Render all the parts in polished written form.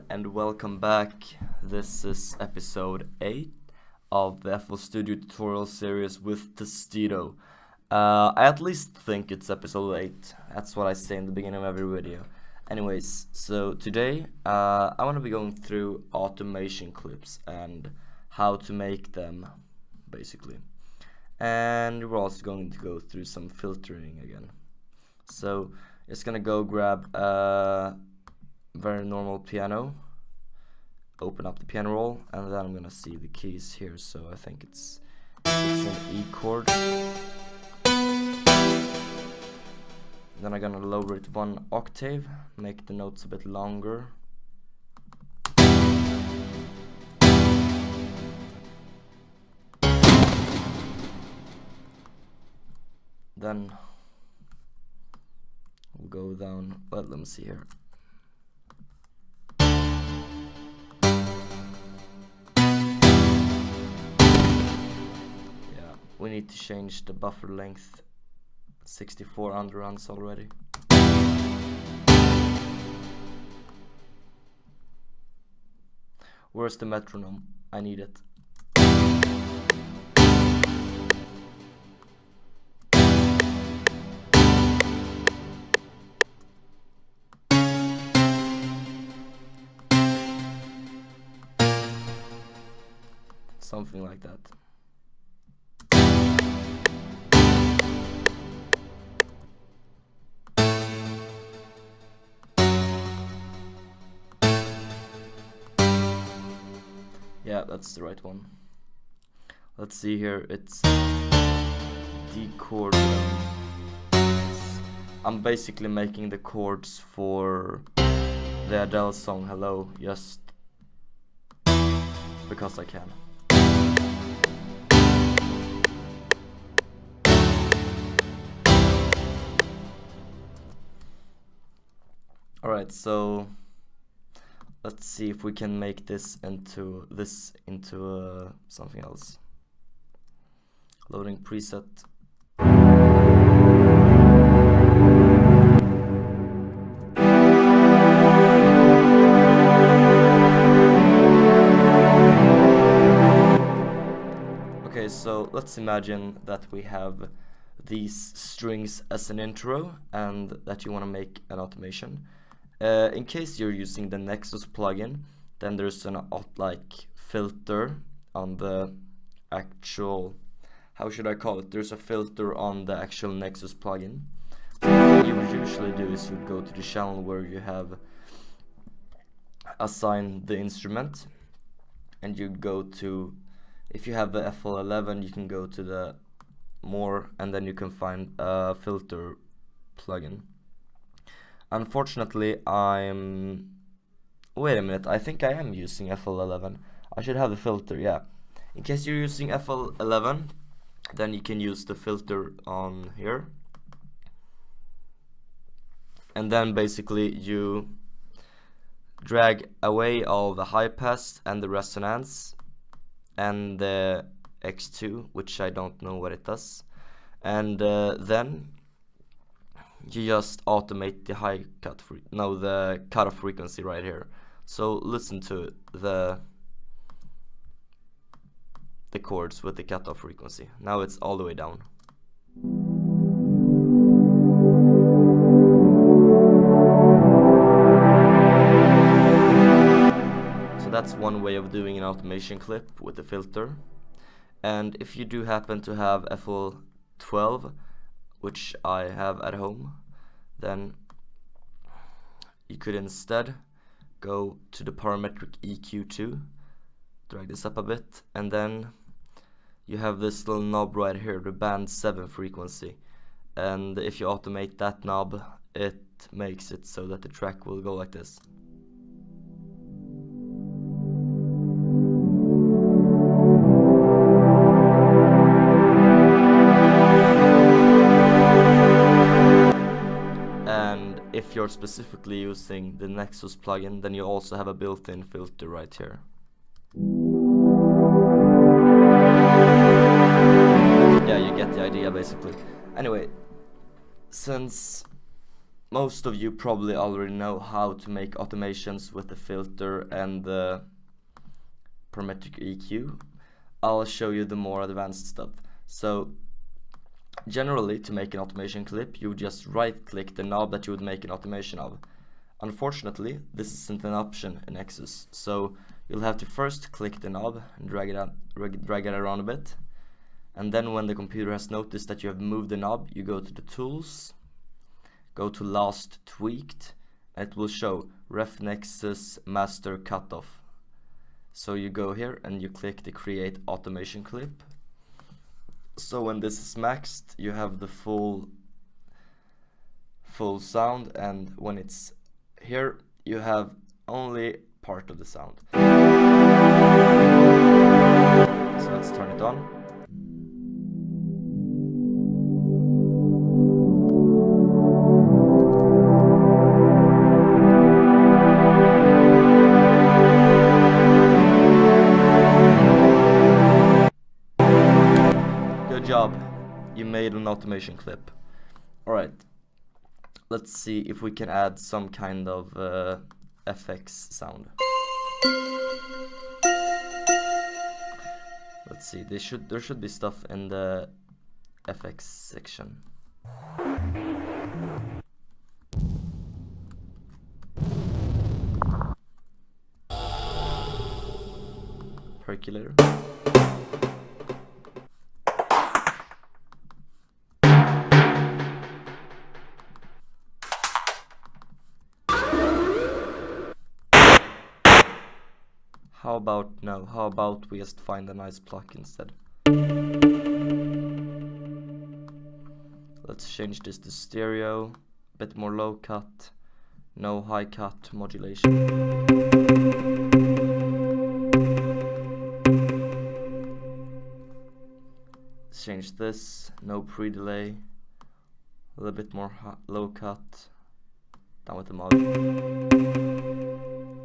and welcome back. This is episode 8 of the FL Studio tutorial series with Testito. I at least think it's episode 8. That's what I say in the beginning of every video. Anyways, so today I want to be going through automation clips and how to make them, basically. And we're also going to go through some filtering again. So it's gonna go grab a very normal piano, open up the piano roll, and then I'm gonna see the keys here. So I think it's an E chord. Then I'm gonna lower it 1 octave, make the notes a bit longer. Then we'll go down, well, let me see here. Yeah, we need to change the buffer length. 64 underruns already. Where's the metronome? I need it. Something like that. Yeah, that's the right one. Let's see here, it's D chord. I'm basically making the chords for the Adele song Hello, just because I can. Alright, so let's see if we can make this into something else. Loading preset. Okay, so let's imagine that we have these strings as an intro and that you want to make an automation. In case you're using the Nexus plugin, then there's an filter on the actual, how should I call it? There's a filter on the actual Nexus plugin. So what you would usually do is you would go to the channel where you have assigned the instrument, and you'd go to, if you have the FL11, you can go to the more, and then you can find a filter plugin. Unfortunately, wait a minute, I think I am using FL11. I should have the filter, yeah. In case you're using FL11, then you can use the filter on here. And then basically you drag away all the high pass and the resonance and the X2, which I don't know what it does. And then you just automate the the cutoff frequency right here. So listen to the chords with the cutoff frequency. Now it's all the way down. So that's one way of doing an automation clip with the filter. And if you do happen to have FL12, which I have at home, then you could instead go to the parametric EQ2, drag this up a bit, and then you have this little knob right here, the band 7 frequency, and if you automate that knob, it makes it so that the track will go like this. If you're specifically using the Nexus plugin, then you also have a built-in filter right here. Yeah, you get the idea basically. Anyway, since most of you probably already know how to make automations with the filter and the parametric EQ. I'll show you the more advanced stuff. So generally, to make an automation clip, you just right click the knob that you would make an automation of. Unfortunately, this isn't an option in Nexus, so you'll have to first click the knob and drag it around a bit, and then when the computer has noticed that you have moved the knob, you go to the tools, go to last tweaked, and it will show ref Nexus master cutoff. So you go here and you click the create automation clip. So when this is maxed, you have the full sound, and when it's here, you have only part of the sound. So let's turn it on. Good job, you made an automation clip. Alright, let's see if we can add some kind of FX sound. Let's see, there should be stuff in the FX section. Percolator. How about we just find a nice pluck instead? Let's change this to stereo, a bit more low cut, no high cut modulation. Let's change this, no pre-delay, a little bit more low cut, down with the mod.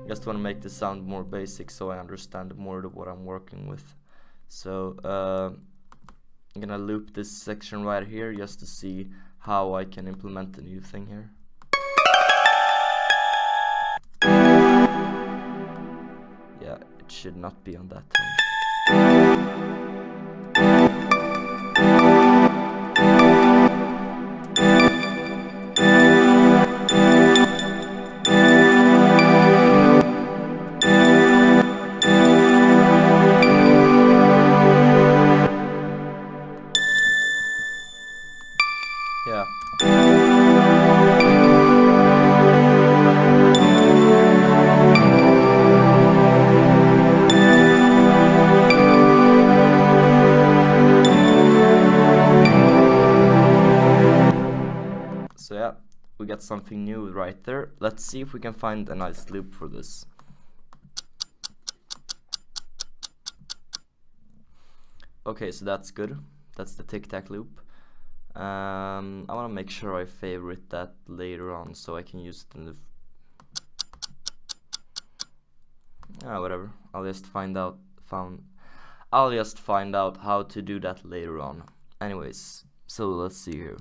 Just want to make the sound more basic so I understand more of what I'm working with. So I'm gonna loop this section right here just to see how I can implement the new thing here. Yeah, it should not be on that tone. Yeah. So yeah, we got something new right there. Let's see if we can find a nice loop for this. Okay, so that's good. That's the tic-tac loop. I want to make sure I favorite that later on so I can use it in the whatever. I'll just find out how to do that later on. Anyways, so let's see here.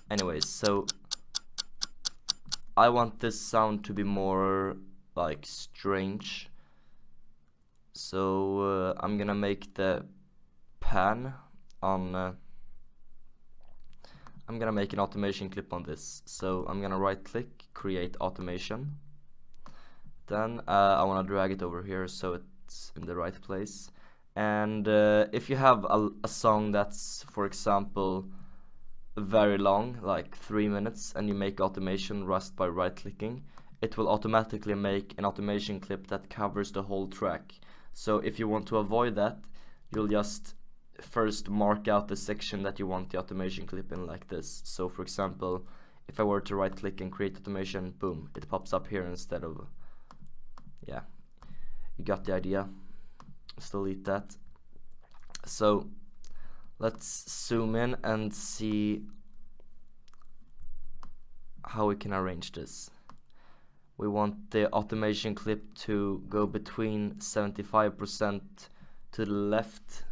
Anyways, so I want this sound to be more like strange, so I'm gonna make the pan on I'm gonna make an automation clip on this. So I'm gonna right click, create automation, then I want to drag it over here so it's in the right place. And if you have a song that's, for example, very long, like 3 minutes, and you make automation just by right clicking, it will automatically make an automation clip that covers the whole track. So if you want to avoid that, you'll just first mark out the section that you want the automation clip in, like this. So for example, if I were to right click and create automation, boom, it pops up here instead of, yeah, you got the idea. Let's delete that. So let's zoom in and see how we can arrange this. we want the automation clip to go between 75% to the left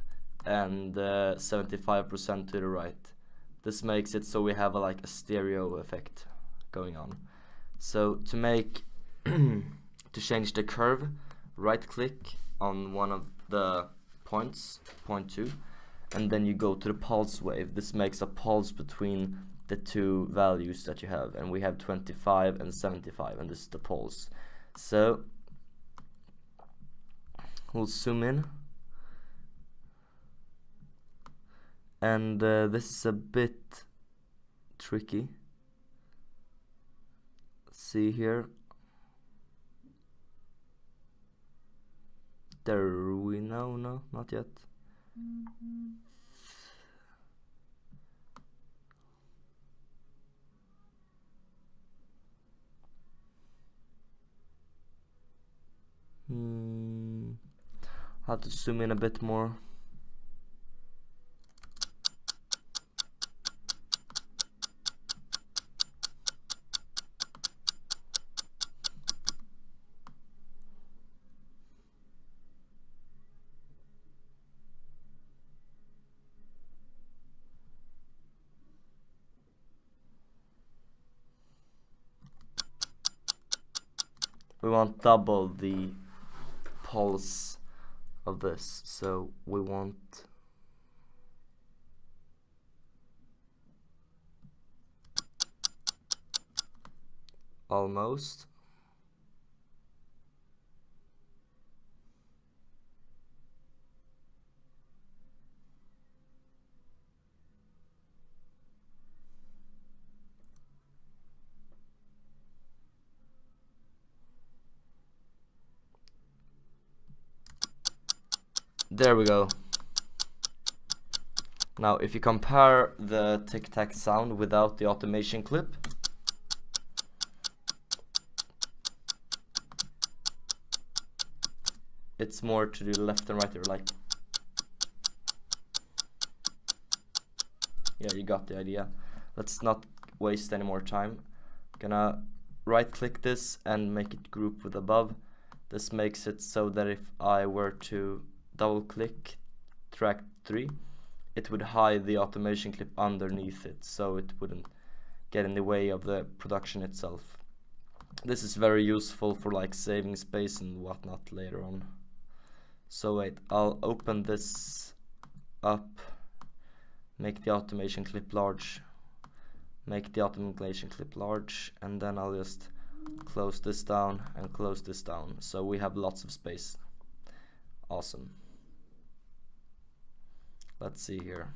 and 75% to the right. This makes it so we have like a stereo effect going on. So to make to change the curve, right click on one of the points, point 2, and then you go to the pulse wave. This makes a pulse between the two values that you have, and we have 25 and 75, and this is the pulse. So we'll zoom in, and this is a bit tricky. Let's see here. There we know, no, not yet. Have to zoom in a bit more. We want double the pulse of this, so we want almost. There we go. Now if you compare the tic-tac sound without the automation clip, it's more to the left and right there, like, yeah, you got the idea. Let's not waste any more time. Gonna right click this and make it group with above. This makes it so that if I were to double click track 3, it would hide the automation clip underneath it, so it wouldn't get in the way of the production itself. This is very useful for like saving space and whatnot later on. So wait, I'll open this up, make the automation clip large, make the automation clip large, and then I'll just close this down and close this down, so we have lots of space. Awesome. Let's see here.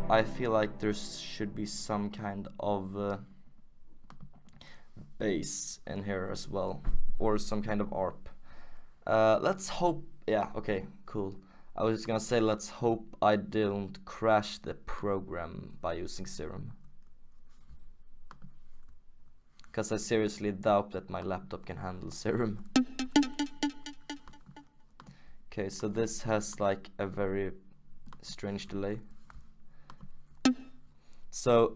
I feel like there should be some kind of bass in here as well, or some kind of ARP. Let's hope, yeah, okay, cool. I was just gonna say, let's hope I don't crash the program by using Serum, because I seriously doubt that my laptop can handle Serum. Okay, so this has like a very strange delay. So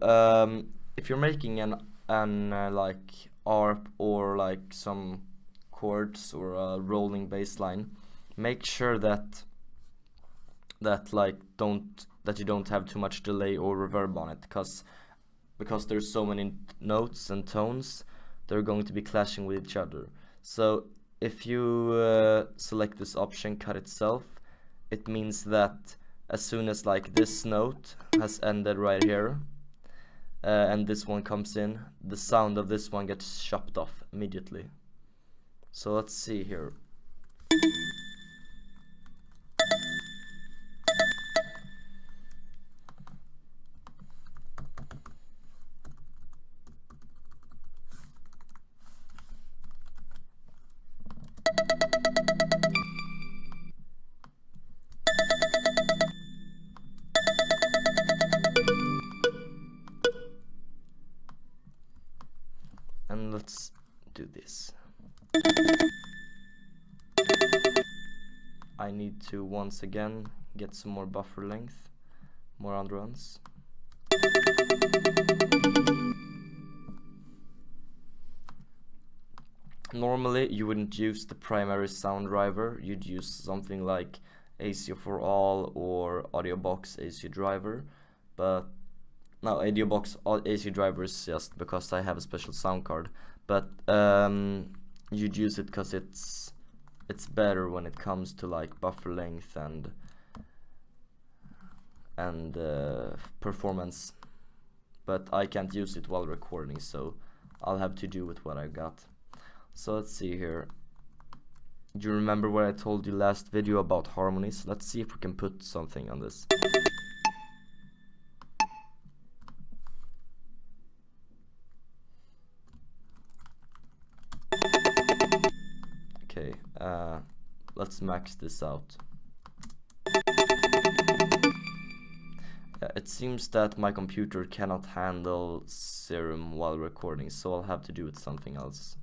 if you're making an like ARP or like some chords or a rolling bass line, make sure that you don't have too much delay or reverb on it, because there's so many notes and tones, they're going to be clashing with each other. So if you select this option, cut itself, it means that as soon as like this note has ended right here, and this one comes in, the sound of this one gets chopped off immediately. So let's see here. I need to once again get some more buffer length, more underruns. Normally you wouldn't use the primary sound driver, you'd use something like ACO for all or AudioBox AC driver, but no, AudioBox AC driver is just because I have a special sound card, but you'd use it because it's better when it comes to like buffer length and performance, but I can't use it while recording, so I'll have to do with what I got. So let's see here. Do you remember what I told you last video about harmonies? Let's see if we can put something on this. Okay, let's max this out. It seems that my computer cannot handle Serum while recording, so I'll have to do with something else.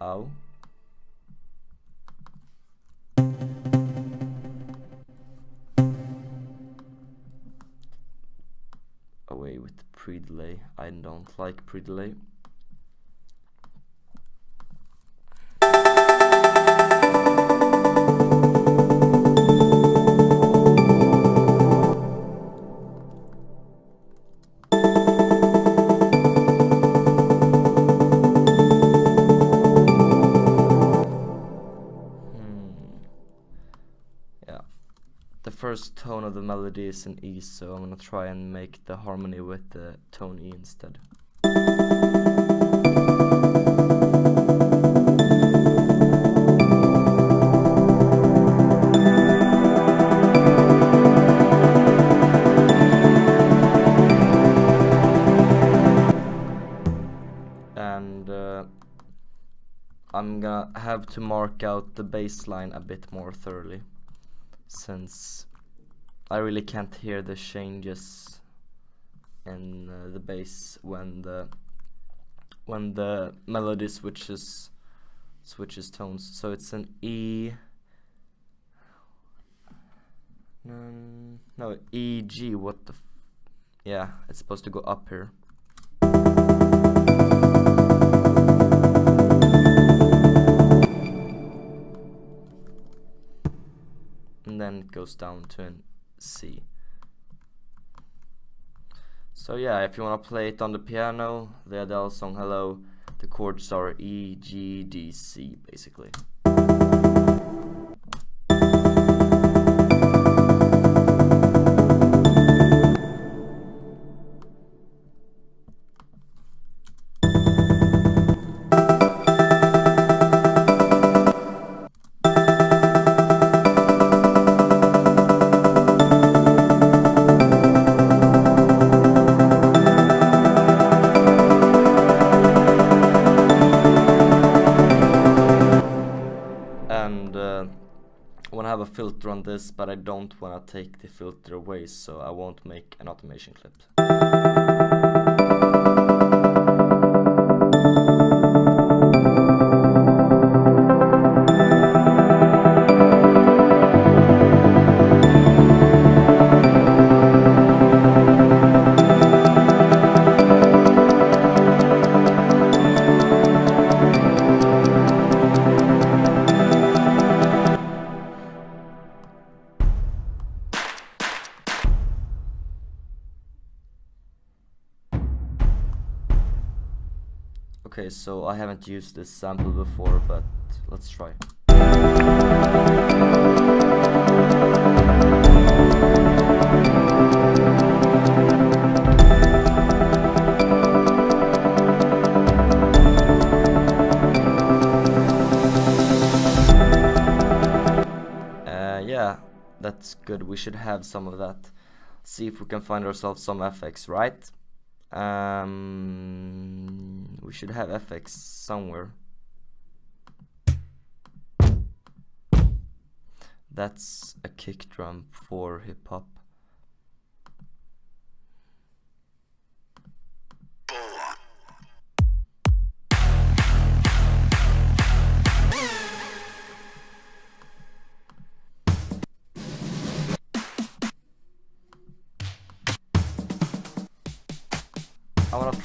Ow. Away with the pre-delay. I don't like pre-delay. The first tone of the melody is an E, so I'm gonna try and make the harmony with the tone E instead. And I'm gonna have to mark out the bass line a bit more thoroughly, since I really can't hear the changes in the bass when the melody switches tones. So it's an E, no, E, G, what the yeah, it's supposed to go up here. And then it goes down to an C. So yeah, if you want to play it on the piano, the Adele song Hello, the chords are E, G, D, C basically. And I want to have a filter on this, but I don't want to take the filter away, so I won't make an automation clip. Okay, so I haven't used this sample before, but let's try. Yeah, that's good. We should have some of that. See if we can find ourselves some FX, right? We should have FX somewhere. That's a kick drum for hip hop.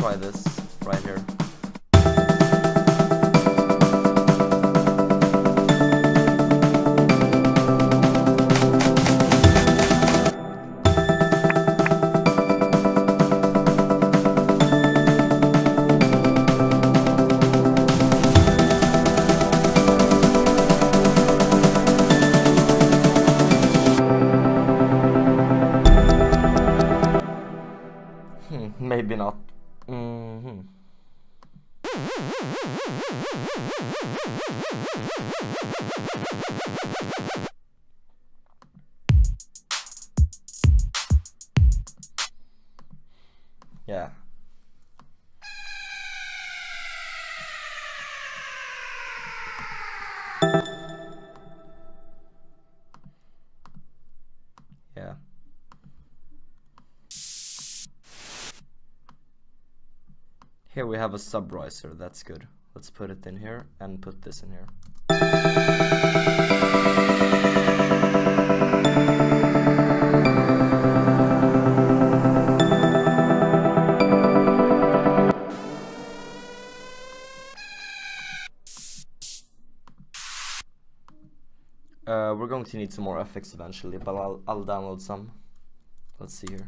try this right here. Maybe not. Yeah. Yeah. Here we have a sub riser, that's good. Let's put it in here and put this in here. We're going to need some more effects eventually, but I'll download some. Let's see here.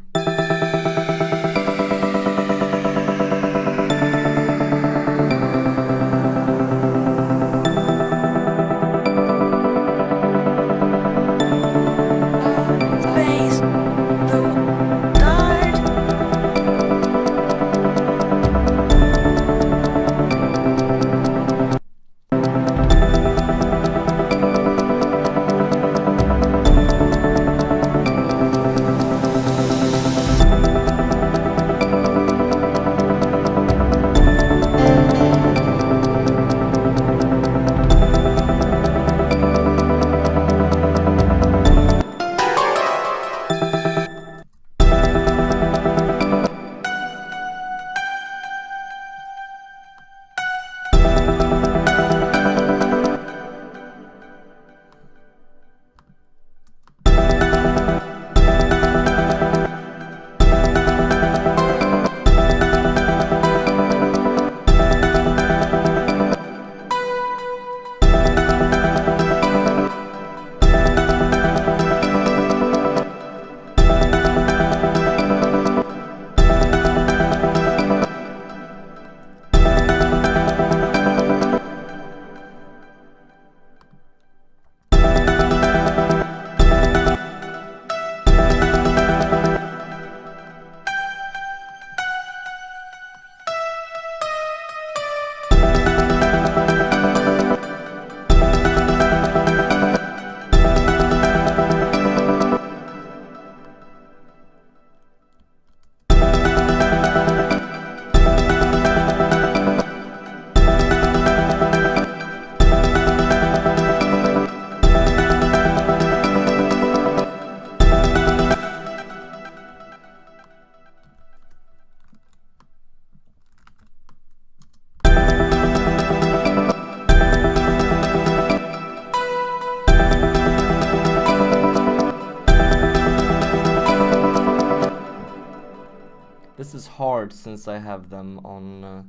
This is hard since I have them on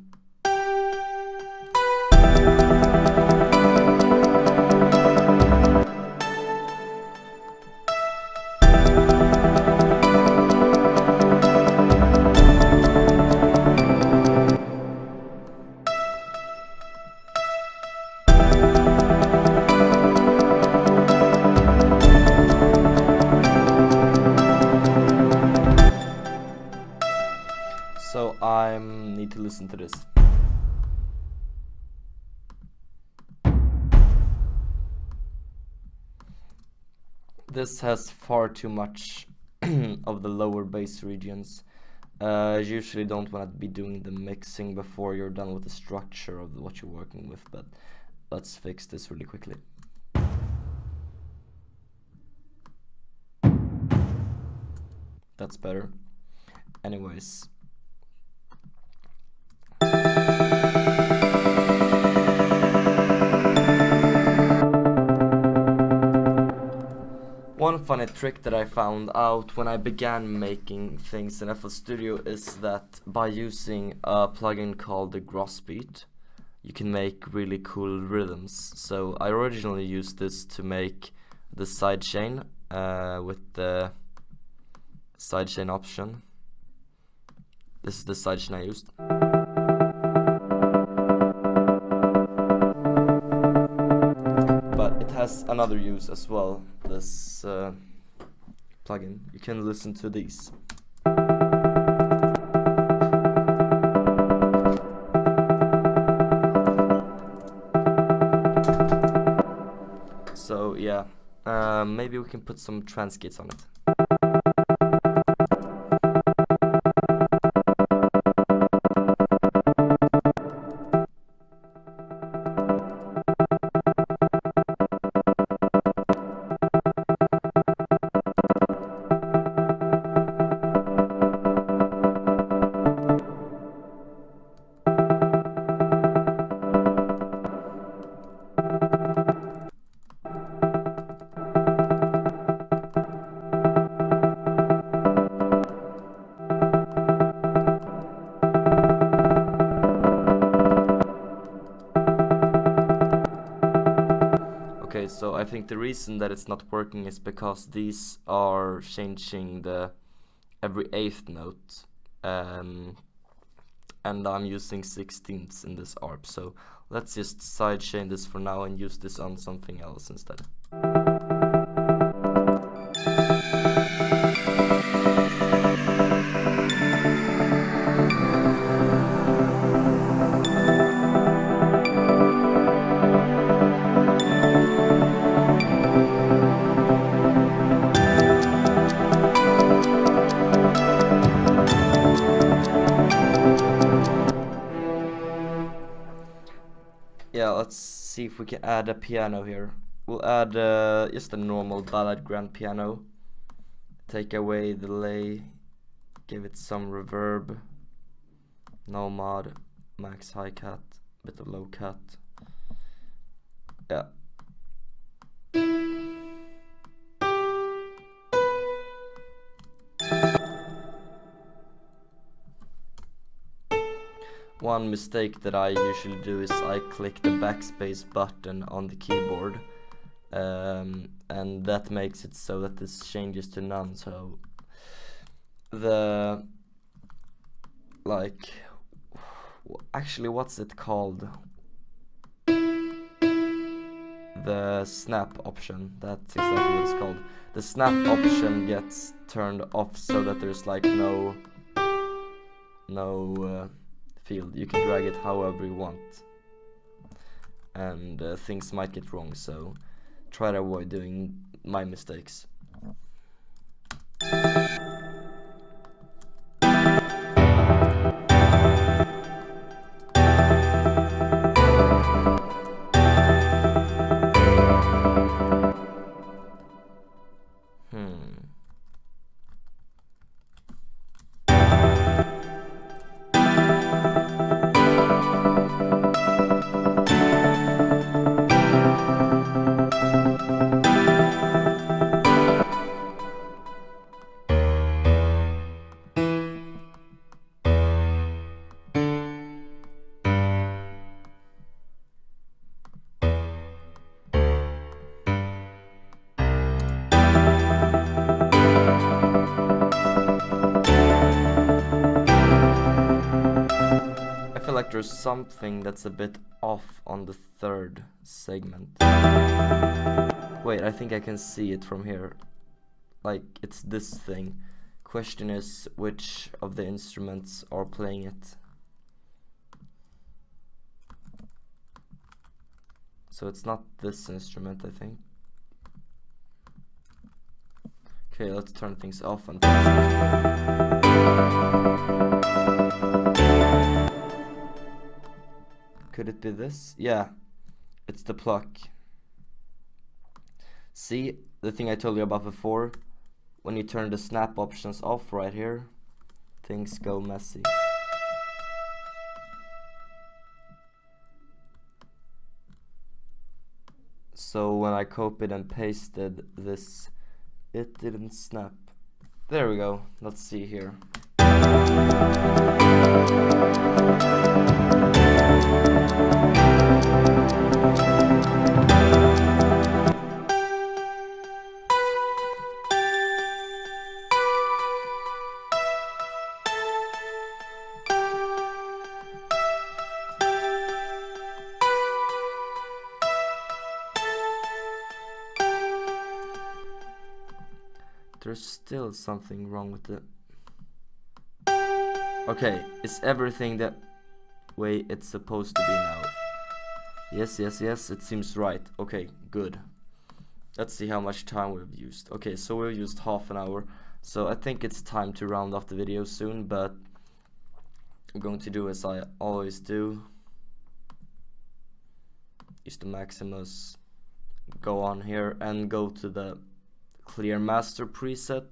so I need to listen to this. This has far too much of the lower bass regions. You usually don't want to be doing the mixing before you're done with the structure of what you're working with, but let's fix this really quickly. That's better. Anyways. One funny trick that I found out when I began making things in FL Studio is that by using a plugin called the Grossbeat, you can make really cool rhythms. So I originally used this to make the sidechain with the sidechain option. This is the sidechain I used. But it has another use as well, this plugin. You can listen to these. So yeah, maybe we can put some transcripts on it. Okay, so I think the reason that it's not working is because these are changing the every 8th note, and I'm using 16ths in this ARP, so let's just sidechain this for now and use this on something else instead. Yeah, let's see if we can add a piano here. We'll add just a normal ballad grand piano. Take away the delay, give it some reverb, no mod, max high cut, bit of low cut. Yeah. One mistake that I usually do is I click the backspace button on the keyboard, and that makes it so that this changes to none. So the actually, what's it called? The snap option, that's exactly what it's called. The snap option gets turned off so that there's like no field. You can drag it however you want, and things might get wrong, so try to avoid doing my mistakes. Like there's something that's a bit off on the 3rd segment. Wait, I think I can see it from here. Like, it's this thing. Question is, which of the instruments are playing it? So it's not this instrument, I think. Okay, let's turn things off and could it be this? Yeah, it's the pluck. See, the thing I told you about before, when you turn the snap options off right here, things go messy. So when I copied and pasted this It didn't snap. There we go. Let's see here. There's still something wrong with it. Okay, is everything the way it's supposed to be now? Yes, it seems right. Okay, good. Let's see how much time we've used. Okay, so we've used half an hour. So I think it's time to round off the video soon, but I'm going to do as I always do. Use the Maximus, go on here and go to the Clear Master preset,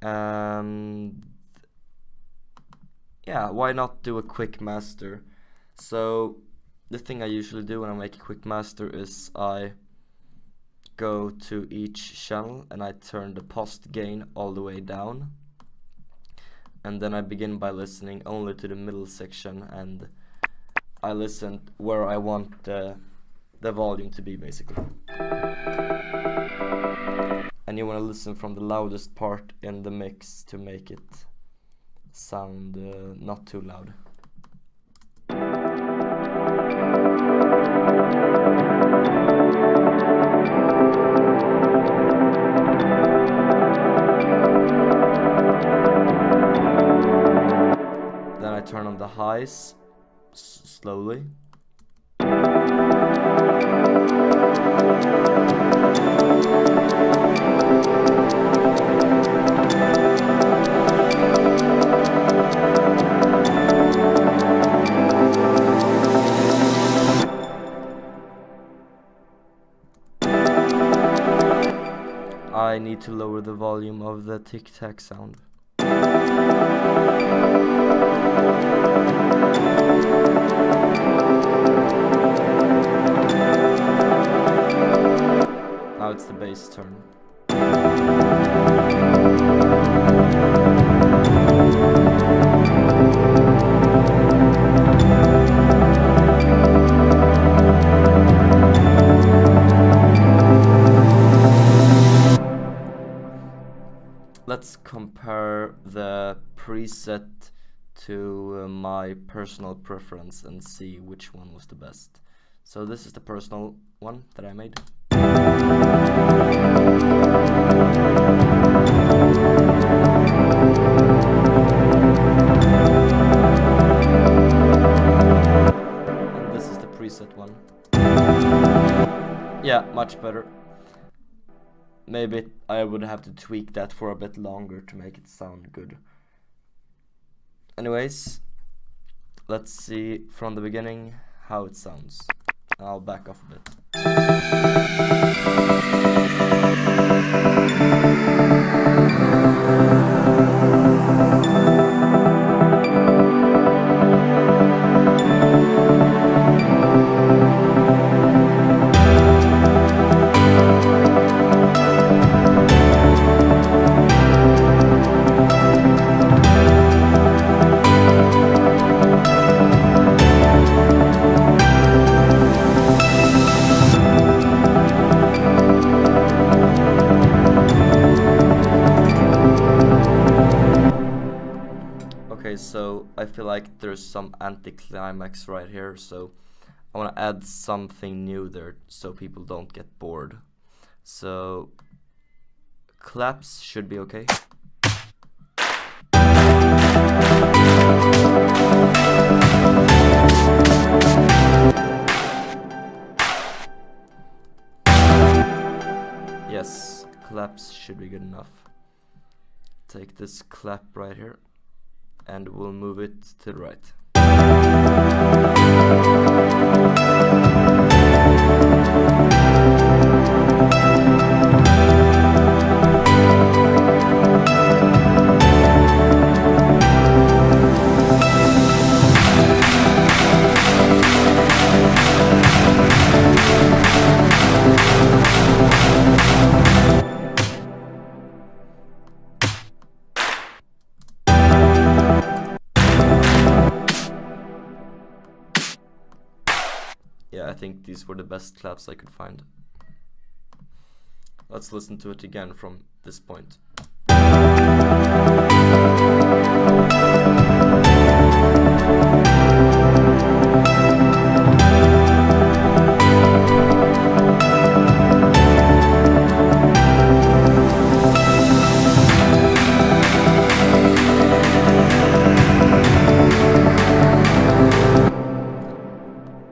and yeah, why not do a quick master? So the thing I usually do when I make a quick master is I go to each channel and I turn the post gain all the way down, and then I begin by listening only to the middle section, and I listen where I want the volume to be, basically. And you want to listen from the loudest part in the mix to make it sound not too loud. Then I turn on the highs slowly. I need to lower the volume of the tic-tac sound. Now it's the bass turn. Let's compare the preset to my personal preference and see which one was the best. So this is the personal one that I made. And this is the preset one. Yeah, much better. Maybe I would have to tweak that for a bit longer to make it sound good. Anyways, let's see from the beginning how it sounds. I'll back off a bit. Okay, so I feel like there's some anticlimax right here, so I want to add something new there so people don't get bored. So claps should be okay. Yes, claps should be good enough. Take this clap right here and we'll move it to the right. yeah, I think these were the best claps I could find. Let's listen to it again from this point.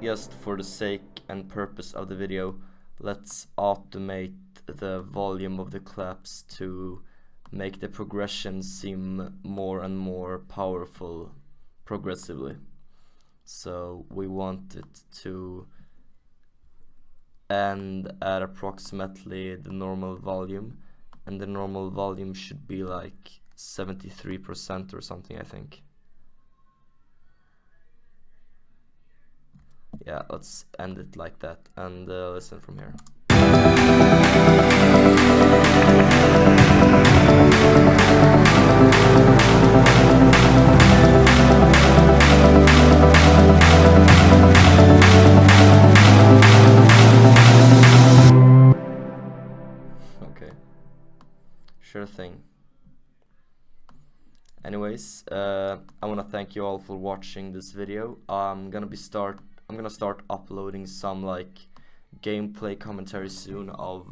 Just for the sake and purpose of the video, let's automate the volume of the claps to make the progression seem more and more powerful progressively. So we want it to end at approximately the normal volume, and the normal volume should be like 73% or something, I think. Yeah, let's end it like that and listen from here. Okay, sure thing. Anyways, I want to thank you all for watching this video. I'm gonna start uploading some like gameplay commentary soon of,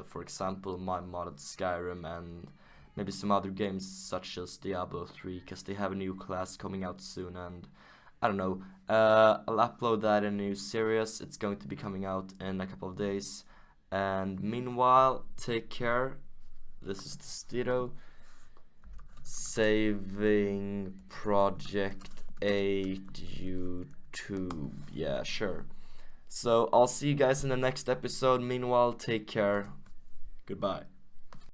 for example, my modded Skyrim and maybe some other games such as Diablo 3, because they have a new class coming out soon, and I don't know. I'll upload that in a new series. It's going to be coming out in a couple of days. And meanwhile, take care. This is Testito, saving Project 8 YouTube. Yeah, sure. So I'll see you guys in the next episode. Meanwhile, take care. Goodbye.